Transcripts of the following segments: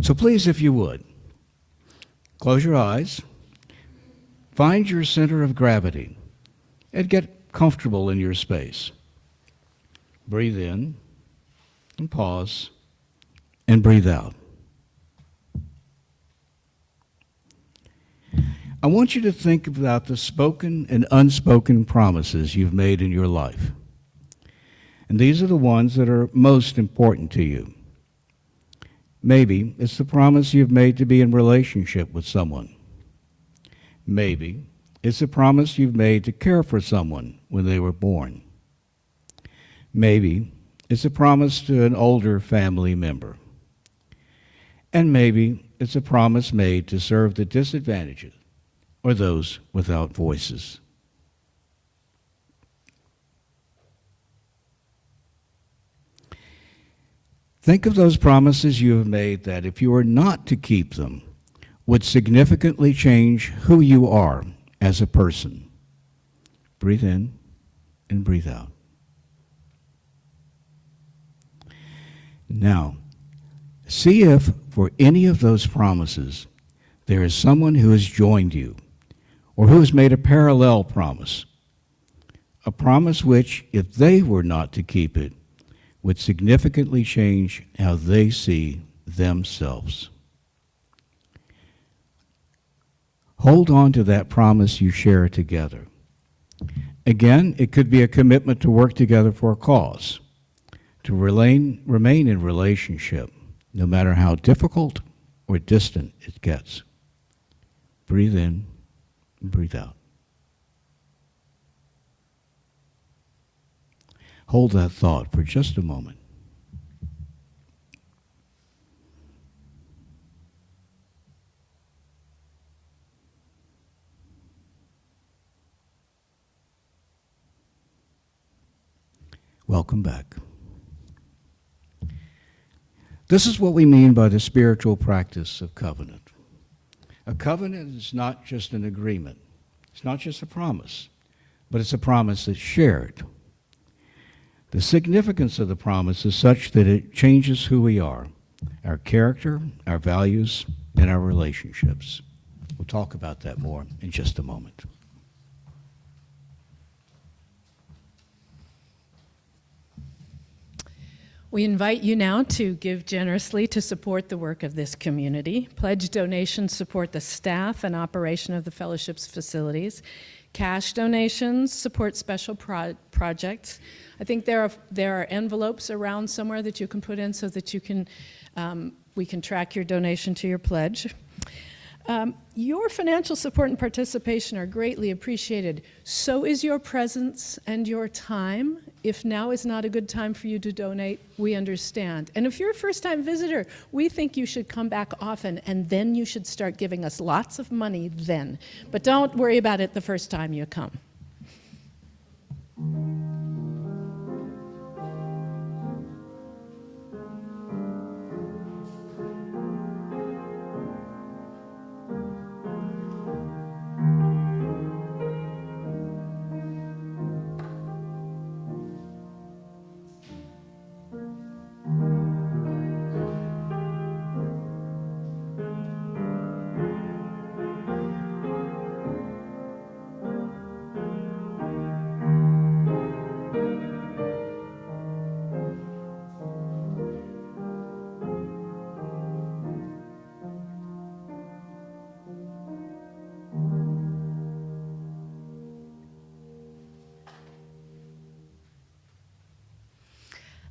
So please, if you would, close your eyes, find your center of gravity, and get comfortable in your space. Breathe in, and pause, and breathe out. I want you to think about the spoken and unspoken promises you've made in your life. And these are the ones that are most important to you. Maybe it's the promise you've made to be in relationship with someone. Maybe it's the promise you've made to care for someone when they were born. Maybe it's a promise to an older family member. And maybe it's a promise made to serve the disadvantaged or those without voices. Think of those promises you have made that, if you were not to keep them, would significantly change who you are as a person. Breathe in and breathe out. Now, see if for any of those promises there is someone who has joined you or who has made a parallel promise, a promise which, if they were not to keep it, would significantly change how they see themselves. Hold on to that promise you share together. Again, it could be a commitment to work together for a cause, to remain in relationship, no matter how difficult or distant it gets. Breathe in and breathe out. Hold that thought for just a moment. Welcome back. This is what we mean by the spiritual practice of covenant. A covenant is not just an agreement. It's not just a promise, but it's a promise that's shared. The significance of the promise is such that it changes who we are, our character, our values, and our relationships. We'll talk about that more in just a moment. We invite you now to give generously to support the work of this community. Pledge donations support the staff and operation of the fellowship's facilities. Cash donations support special projects. I think there are envelopes around somewhere that you can put in so that you can we can track your donation to your pledge. Your financial support and participation are greatly appreciated. So is your presence and your time. If now is not a good time for you to donate, we understand. And if you're a first-time visitor, we think you should come back often, and then you should start giving us lots of money then. But don't worry about it the first time you come.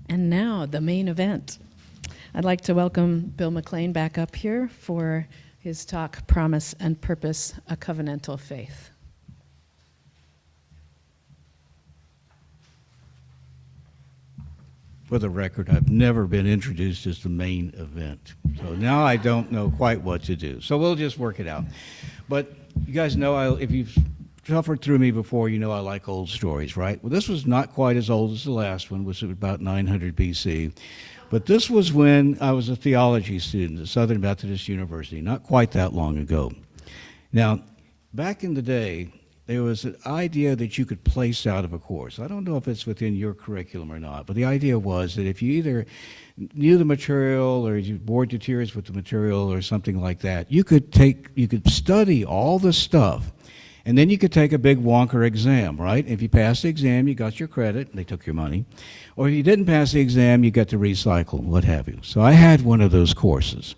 And now, the main event. I'd like to welcome Bill McClane back up here for his talk, Promise and Purpose, a Covenantal Faith. For the record, I've never been introduced as the main event. So now I don't know quite what to do. So we'll just work it out. But you guys know, if you've suffered through me before, you know I like old stories, right? Well, this was not quite as old as the last one, which was about 900 BC. But this was when I was a theology student at Southern Methodist University, not quite that long ago. Now, back in the day, there was an idea that you could place out of a course. I don't know if it's within your curriculum or not, but the idea was that if you either knew the material or you bored to tears with the material or something like that, you could study all the stuff, and then you could take a big wonker exam, right? If you passed the exam, you got your credit, and they took your money. Or if you didn't pass the exam, you got to recycle, what have you. So I had one of those courses,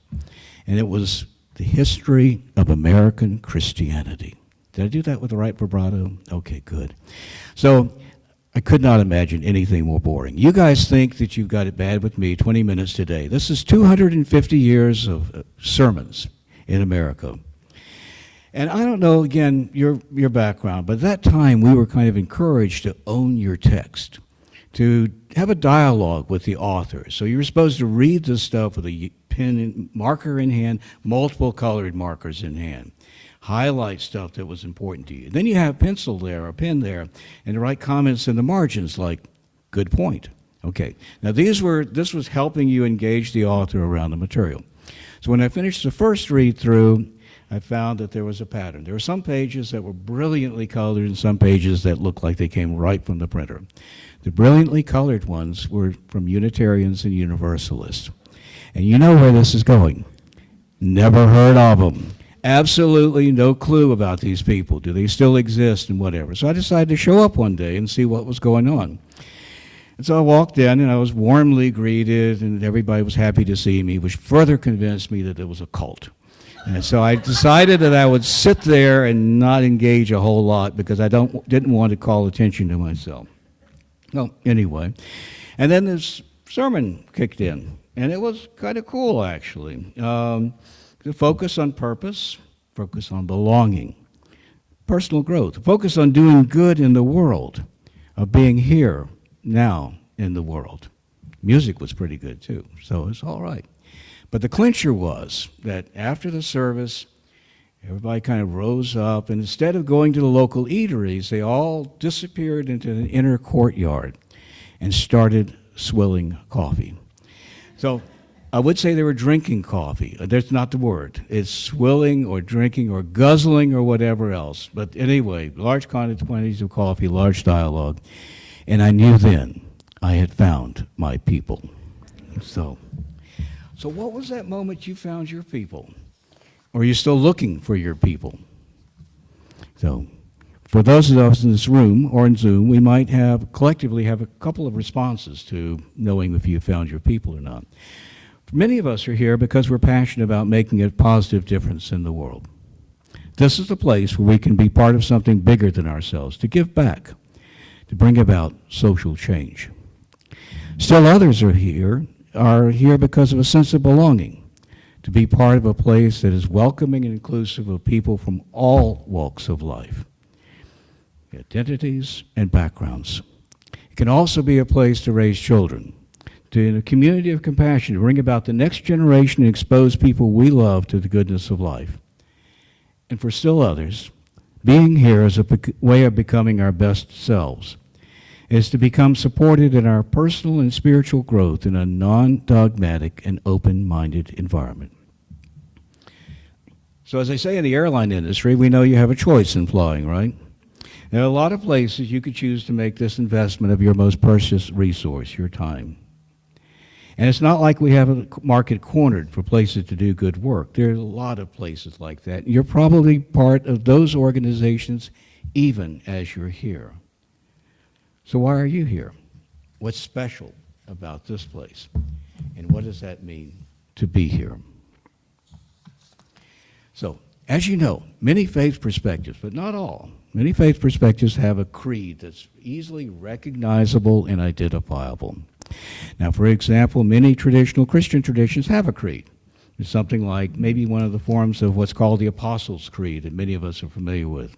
and it was the history of American Christianity. Did I do that with the right vibrato? Okay, good. So I could not imagine anything more boring. You guys think that you've got it bad with me, 20 minutes today. This is 250 years of sermons in America. And I don't know, again, your background, but at that time we were kind of encouraged to own your text, to have a dialogue with the author. So you were supposed to read this stuff with a pen and marker in hand, multiple colored markers in hand. Highlight stuff that was important to you. Then you have a pencil there, a pen there, and to write comments in the margins like, good point. Okay, now this was helping you engage the author around the material. So when I finished the first read through, I found that there was a pattern. There were some pages that were brilliantly colored and some pages that looked like they came right from the printer. The brilliantly colored ones were from Unitarians and Universalists. And you know where this is going. Never heard of them. Absolutely no clue about these people. Do they still exist and whatever? So I decided to show up one day and see what was going on. And so I walked in and I was warmly greeted and everybody was happy to see me, which further convinced me that it was a cult. And so I decided that I would sit there and not engage a whole lot because I didn't want to call attention to myself. Well, anyway. And then this sermon kicked in, and it was kind of cool, actually. To focus on purpose, focus on belonging, personal growth, focus on doing good in the world, of being here, now, in the world. Music was pretty good, too, so it's all right. But the clincher was that after the service, everybody kind of rose up, and instead of going to the local eateries, they all disappeared into an inner courtyard and started swilling coffee. So I would say they were drinking coffee. That's not the word. It's swilling or drinking or guzzling or whatever else. But anyway, large quantities of coffee, large dialogue. And I knew then I had found my people. So what was that moment you found your people? Or are you still looking for your people? So for those of us in this room or in Zoom, we might collectively have a couple of responses to knowing if you found your people or not. Many of us are here because we're passionate about making a positive difference in the world. This is the place where we can be part of something bigger than ourselves, to give back, to bring about social change. Still others are here because of a sense of belonging, to be part of a place that is welcoming and inclusive of people from all walks of life, identities and backgrounds. It can also be a place to raise children, in a community of compassion, to bring about the next generation and expose people we love to the goodness of life. And for still others, being here is a way of becoming our best selves, is to become supported in our personal and spiritual growth in a non-dogmatic and open-minded environment. So as they say in the airline industry, we know you have a choice in flying, right? There are a lot of places you could choose to make this investment of your most precious resource, your time. And it's not like we have a market cornered for places to do good work. There are a lot of places like that. You're probably part of those organizations even as you're here. So why are you here? What's special about this place? And what does that mean to be here? So, as you know, many faith perspectives, but not all, many faith perspectives have a creed that's easily recognizable and identifiable. Now, for example, many traditional Christian traditions have a creed. It's something like maybe one of the forms of what's called the Apostles' Creed that many of us are familiar with.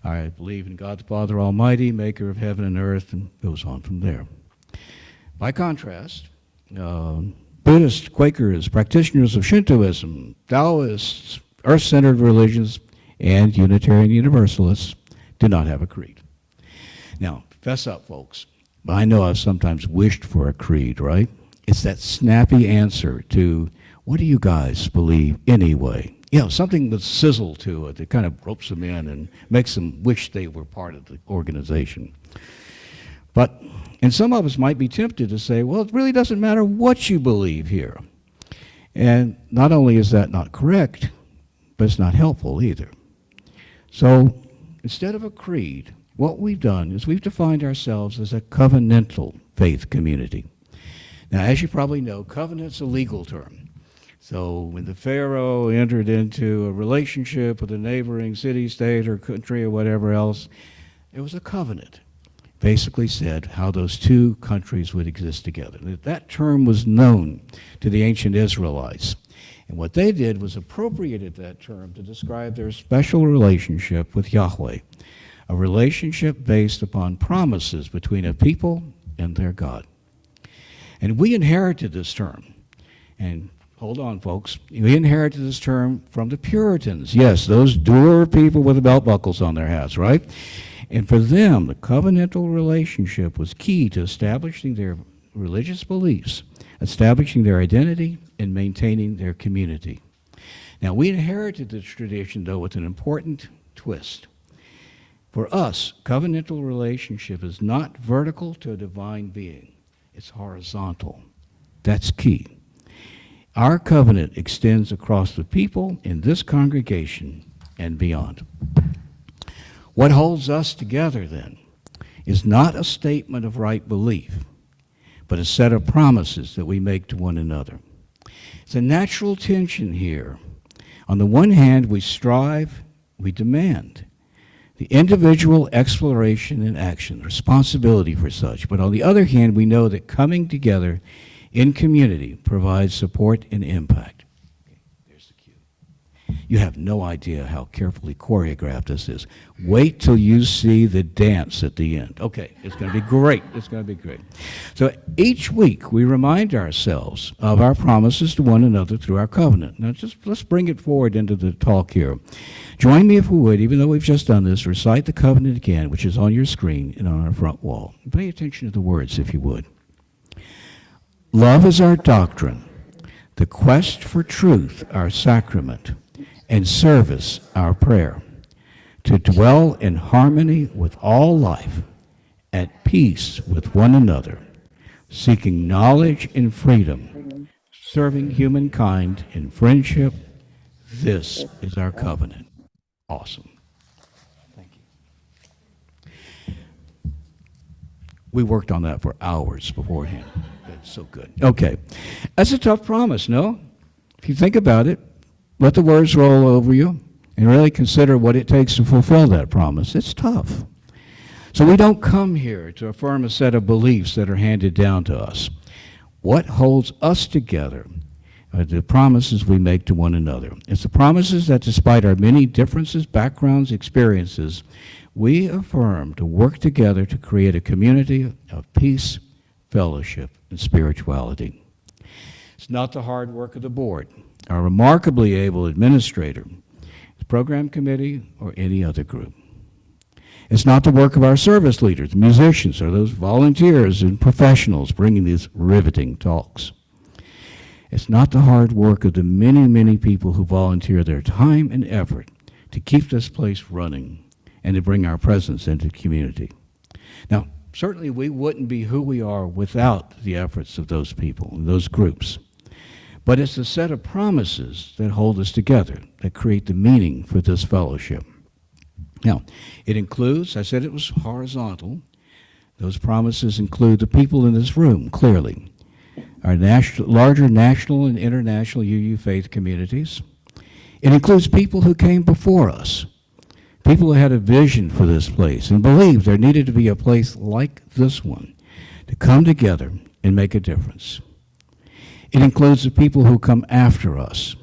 I believe in God the Father Almighty, maker of heaven and earth, and goes on from there. By contrast, Buddhists, Quakers, practitioners of Shintoism, Taoists, earth-centered religions, and Unitarian Universalists do not have a creed. Now, fess up, folks. I know I've sometimes wished for a creed, right? It's that snappy answer to, what do you guys believe anyway? something with sizzle to it that kind of ropes them in and makes them wish they were part of the organization. And some of us might be tempted to say, well, it really doesn't matter what you believe here. And not only is that not correct, but it's not helpful either. So instead of a creed, what we've done is we've defined ourselves as a covenantal faith community. Now, as you probably know, covenant's a legal term. So when the Pharaoh entered into a relationship with a neighboring city, state, or country, or whatever else, it was a covenant. Basically said how those two countries would exist together. That term was known to the ancient Israelites. And what they did was appropriated that term to describe their special relationship with Yahweh, a relationship based upon promises between a people and their God. And we inherited this term. And hold on, folks. We inherited this term from the Puritans. Yes, those dour people with the belt buckles on their hats, right? And for them, the covenantal relationship was key to establishing their religious beliefs, establishing their identity, and maintaining their community. Now, we inherited this tradition, though, with an important twist. For us, covenantal relationship is not vertical to a divine being. It's horizontal. That's key. Our covenant extends across the people in this congregation and beyond. What holds us together, then, is not a statement of right belief, but a set of promises that we make to one another. It's a natural tension here. On the one hand, we strive, we demand the individual exploration and action, responsibility for such. But on the other hand, we know that coming together in community provides support and impact. Okay, there's the cue. You have no idea how carefully choreographed this is. Wait till you see the dance at the end. Okay, it's going to be great. It's going to be great. So each week we remind ourselves of our promises to one another through our covenant. Now let's bring it forward into the talk here. Join me if we would, even though we've just done this, recite the covenant again, which is on your screen and on our front wall. Pay attention to the words, if you would. Love is our doctrine, the quest for truth our sacrament, and service our prayer, to dwell in harmony with all life, at peace with one another, seeking knowledge and freedom, serving humankind in friendship. This is our covenant. Awesome. Thank you. We worked on that for hours beforehand. That's so good. Okay. That's a tough promise, no? If you think about it, let the words roll over you and really consider what it takes to fulfill that promise. It's tough. So we don't come here to affirm a set of beliefs that are handed down to us. What holds us together are the promises we make to one another. It's the promises that despite our many differences, backgrounds, experiences, we affirm to work together to create a community of peace, fellowship, and spirituality. It's not the hard work of the board, our remarkably able administrator, the program committee, or any other group. It's not the work of our service leaders, musicians, or those volunteers and professionals bringing these riveting talks. It's not the hard work of the many, many people who volunteer their time and effort to keep this place running and to bring our presence into the community. Now, certainly we wouldn't be who we are without the efforts of those people and those groups. But it's a set of promises that hold us together, that create the meaning for this fellowship. Now, it includes, I said it was horizontal. Those promises include the people in this room, clearly. Our larger national and international UU faith communities. It includes people who came before us, people who had a vision for this place and believed there needed to be a place like this one to come together and make a difference. It includes the people who come after us,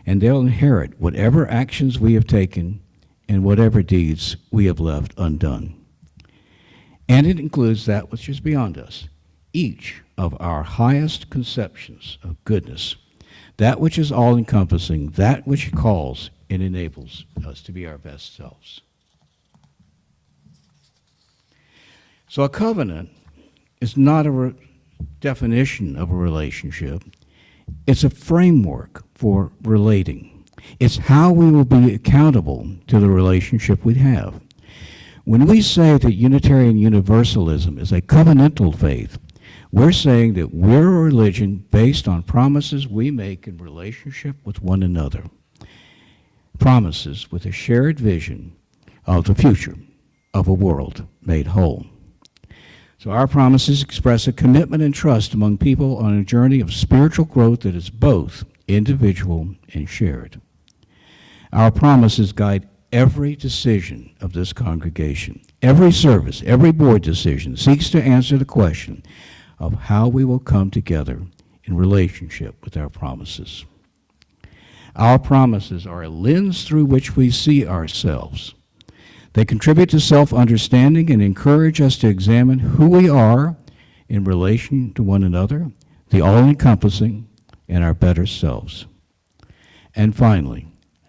and they'll inherit whatever actions we have taken and whatever deeds we have left undone. And it includes that which is beyond us, each of our highest conceptions of goodness, that which is all-encompassing, that which calls and enables us to be our best selves. So a covenant is not a definition of a relationship. It's a framework for relating. It's how we will be accountable to the relationship we have. When we say that Unitarian Universalism is a covenantal faith, we're saying that we're a religion based on promises we make in relationship with one another. Promises with a shared vision of the future of a world made whole. So our promises express a commitment and trust among people on a journey of spiritual growth that is both individual and shared. Our promises guide every decision of this congregation. Every service, every board decision seeks to answer the question of how we will come together in relationship with our promises. Our promises are a lens through which we see ourselves. They contribute to self-understanding and encourage us to examine who we are in relation to one another, the all-encompassing, and our better selves. And finally,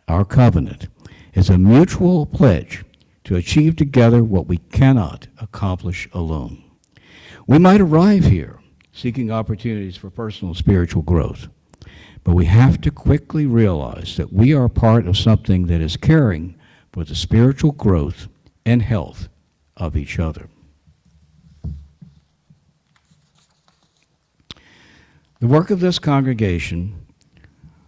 our covenant is a mutual pledge to achieve together what we cannot accomplish alone. We might arrive here seeking opportunities for personal spiritual growth, but we have to quickly realize that we are part of something that is caring for the spiritual growth and health of each other. The work of this congregation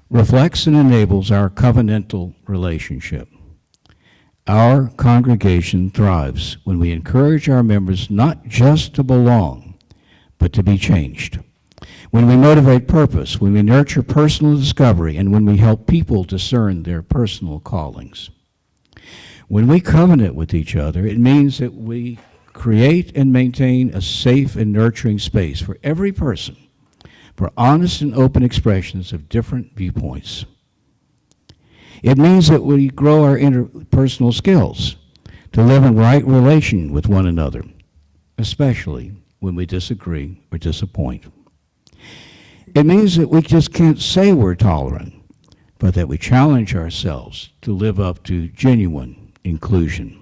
reflects and enables our covenantal relationship. Our congregation thrives when we encourage our members not just to belong, but to be changed. When we motivate purpose, when we nurture personal discovery, and when we help people discern their personal callings. When we covenant with each other, it means that we create and maintain a safe and nurturing space for every person, for honest and open expressions of different viewpoints. It means that we grow our interpersonal skills to live in right relation with one another, especially when we disagree or disappoint. It means that we just can't say we're tolerant, but that we challenge ourselves to live up to genuine inclusion.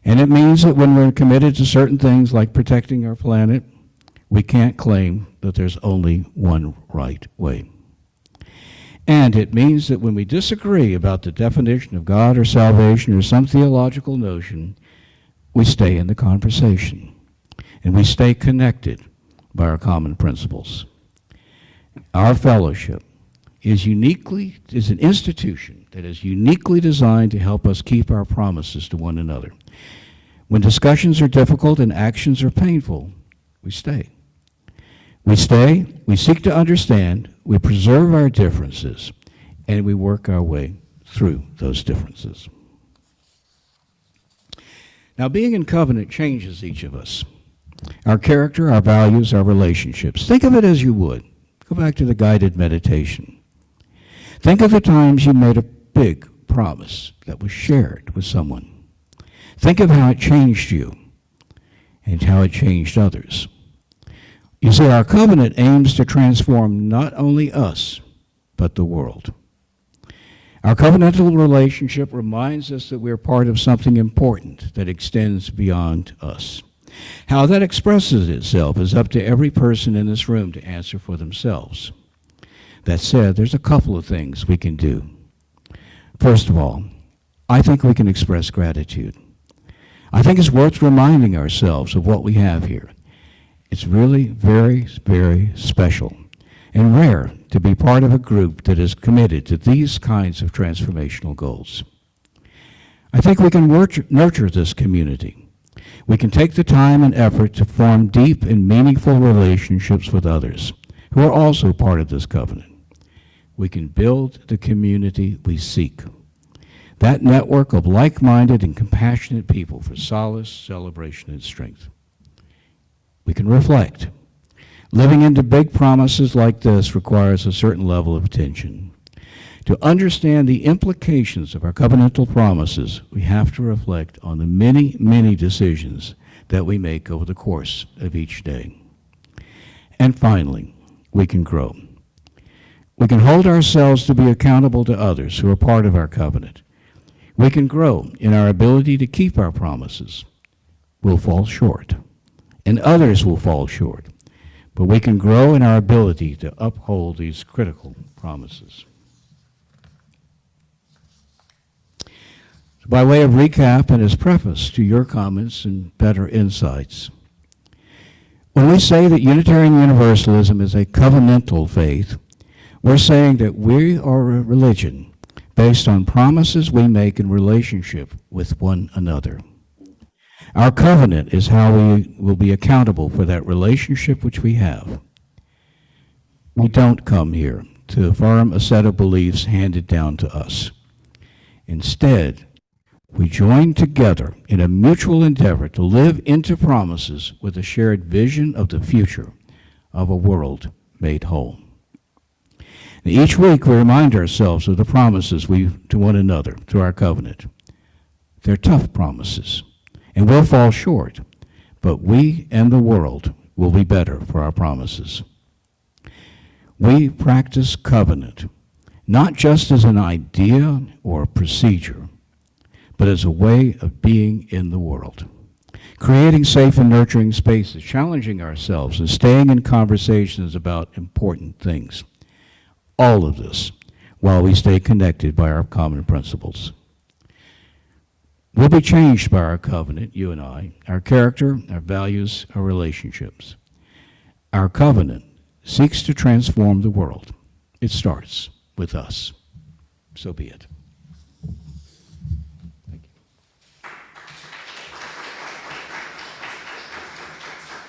And it means that when we're committed to certain things like protecting our planet, we can't claim that there's only one right way. And it means that when we disagree about the definition of God or salvation or some theological notion, we stay in the conversation and we stay connected by our common principles. Our fellowship is an institution that is uniquely designed to help us keep our promises to one another. When discussions are difficult and actions are painful, we stay. We stay, we seek to understand, we preserve our differences, and we work our way through those differences. Now, being in covenant changes each of us. Our character, our values, our relationships. Think of it as you would. Go back to the guided meditation. Think of the times you made a big promise that was shared with someone. Think of how it changed you and how it changed others. You see, our covenant aims to transform not only us, but the world. Our covenantal relationship reminds us that we're part of something important that extends beyond us. How that expresses itself is up to every person in this room to answer for themselves. That said, there's a couple of things we can do. First of all, I think we can express gratitude. I think it's worth reminding ourselves of what we have here. It's really very, very special and rare to be part of a group that is committed to these kinds of transformational goals. I think we can nurture this community. We can take the time and effort to form deep and meaningful relationships with others who are also part of this covenant. We can build the community we seek. That network of like-minded and compassionate people for solace, celebration, and strength. We can reflect. Living into big promises like this requires a certain level of attention. To understand the implications of our covenantal promises, we have to reflect on the many, many decisions that we make over the course of each day. And finally, we can grow. We can hold ourselves to be accountable to others who are part of our covenant. We can grow in our ability to keep our promises. We'll fall short, and others will fall short, but we can grow in our ability to uphold these critical promises. By way of recap and as preface to your comments and better insights, when we say that Unitarian Universalism is a covenantal faith, we're saying that we are a religion based on promises we make in relationship with one another. Our covenant is how we will be accountable for that relationship which we have. We don't come here to affirm a set of beliefs handed down to us. Instead, we join together in a mutual endeavor to live into promises with a shared vision of the future of a world made whole. And each week we remind ourselves of the promises we to one another through our covenant. They're tough promises, and we'll fall short, but we and the world will be better for our promises. We practice covenant, not just as an idea or a procedure, but as a way of being in the world, creating safe and nurturing spaces, challenging ourselves, and staying in conversations about important things. All of this while we stay connected by our common principles. We'll be changed by our covenant, you and I, our character, our values, our relationships. Our covenant seeks to transform the world. It starts with us. So be it.